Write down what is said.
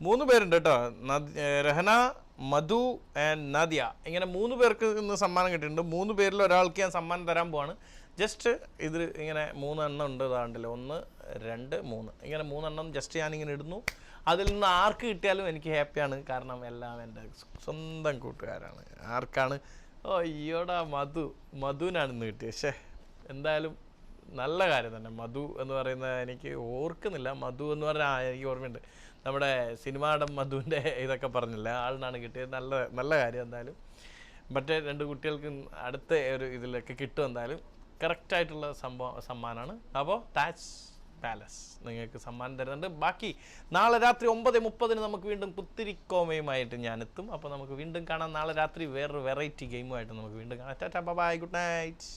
മൂന്ന് പേരുണ്ട് കേട്ടോ. രഹന, മധു ആൻഡ് നാദിയ. ഇങ്ങനെ 3 പേർക്ക് ഇന്ന് സമ്മാനം കിട്ടിയിട്ടുണ്ട്. 3 പേരിൽ ഒരാൾക്ക് ഞാൻ സമ്മാനം തരാൻ പോവാണ്. ജസ്റ്റ് ഇത് ഇങ്ങനെ 3 എണ്ണം ഉണ്ട്. ഇതാണ്ടല്ലോ 1, 2, 3 ഇങ്ങനെ 3 എണ്ണം ജസ്റ്റ് ഞാനിങ്ങനെ ഇടുന്നു. അതിൽ നിന്ന് ആർക്ക് കിട്ടിയാലും എനിക്ക് ഹാപ്പിയാണ്. കാരണം എല്ലാം എൻ്റെ സ്വന്തം കൂട്ടുകാരാണ്. ആർക്കാണ് അയ്യോടാ മധുവിനാണ് ഇന്ന് കിട്ടിയത്. പക്ഷേ എന്തായാലും നല്ല കാര്യം തന്നെ. മധു എന്ന് പറയുന്നത് എനിക്ക് ഓർക്കുന്നില്ല. മധു എന്ന് പറഞ്ഞാൽ എനിക്ക് ഓർമ്മയുണ്ട്, നമ്മുടെ സിനിമാടം മധുവിൻ്റെ ഇതൊക്കെ പറഞ്ഞില്ല, ആളിനാണ് കിട്ടിയത്. നല്ല കാര്യം. എന്തായാലും മറ്റേ 2 കുട്ടികൾക്കും അടുത്ത ഒരു ഇതിലൊക്കെ കിട്ടും. എന്തായാലും കറക്റ്റായിട്ടുള്ള സമ്മാനമാണ്. അപ്പോൾ താജ് പാലസ് നിങ്ങൾക്ക് സമ്മാനം തരുന്നുണ്ട്. ബാക്കി നാളെ രാത്രി 9:30 നമുക്ക് വീണ്ടും പുത്തിരിക്കോമയുമായിട്ട് ഞാൻ എത്തും. അപ്പോൾ നമുക്ക് വീണ്ടും കാണാം. നാളെ രാത്രി വേറൊരു വെറൈറ്റി ഗെയിമുമായിട്ട് നമുക്ക് വീണ്ടും കാണാം. Tata bye, good night.